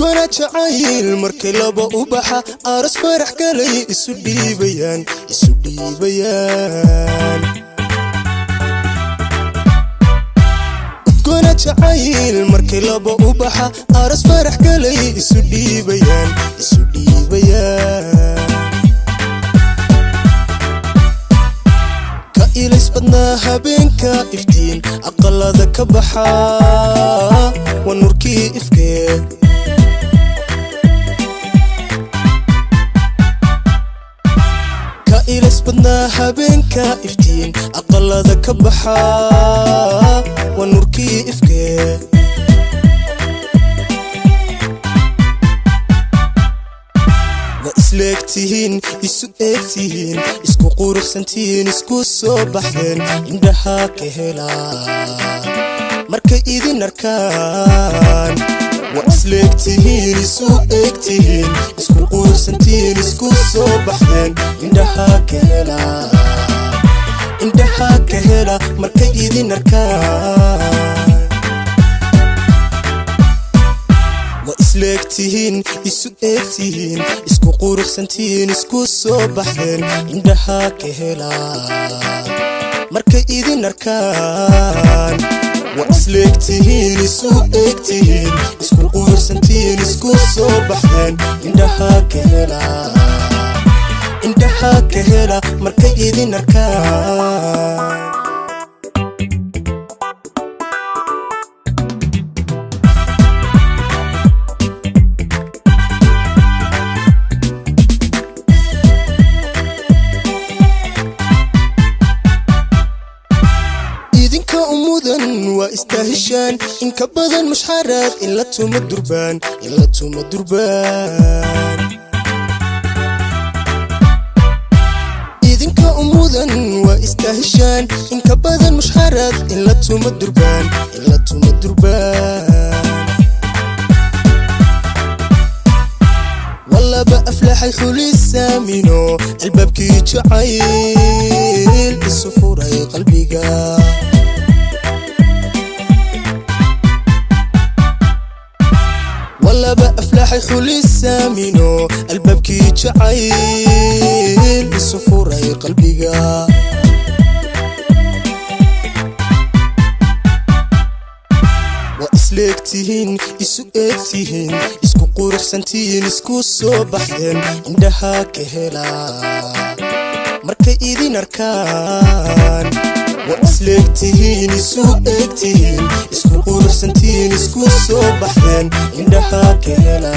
udgoona jacayl markay laba u baxa aras farax galay isu dhiibayaan udgoona jacayl markay laba u baxa aras farax galay isu dhiibayaan ka ilays badnaa habeenka iftiin aqalada ka baxa waa nurkii ifkee ka ilays badnaa habeenka iftiin aqalada ka baxa waa nurkii ifkee isleegtihiin isu eegtihiin isku quruxsantihiin isku soo baxdeen indhaha ka helaa markay idin arkaan waa isleegtihiin isu eegtihiin isku quruxsantihiin isku soo baxdeen indhaha ka hela markay idin arkaan isleegtihiin isu eegtihiin isku quruxsantihiin isku soo baxdeen indhaha ka helaa markay idin arkaan waa isleegtihiin isu eegtihiin isku quruxsantihiin isku soo baxdeen indhaha ka hela markay idin arkaan waa istahishaan in ka badan mushxaraad in la tuma durbaan idinka umudan waa istahishaan in ka badan mushxaraad in la tuma durbaan wallaba aflaxay xulis saamino albaabkii jacayl isu furay qalbiga wallaba aflaxay xulis saamino albaabkii jacayl isu furay qalbiga waa isleegtihiin isu eegtihiin isku quruxsantihiin isku soo baxdeen indhaha ka helaa markay idin arkaan waa isleegtihiin isu eegtihiin isku quruxsantihiin isku soo baxdeen indhaha ka hela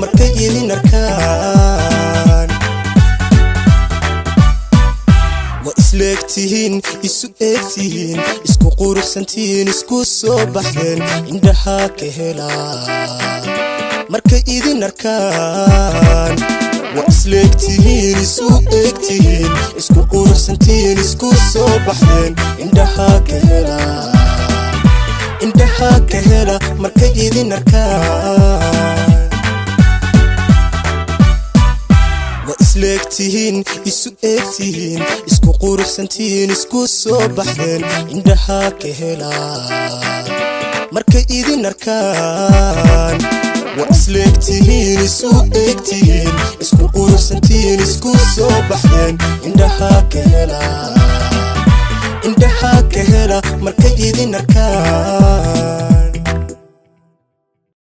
markay idin arkaan waa isleegtihiin isu eegtihiin isku quruxsantihiin isku soo baxdeen indhaha ka helaa markay idin arkaan waa isleegtihiin isu eegtihiin isku quruxsantihiin isku soo baxdeen indhaha ka hela markay idin arkaan waa isleegtihiin isu eegtihiin isku quruxsantihiin isku soo baxdeen indhaha ka helaa markay idin arkaan waa isleegtihiin isu eegtihiin isku quruxsantihiin isku soo baxdeen indhaha ka hela markay idin arkaan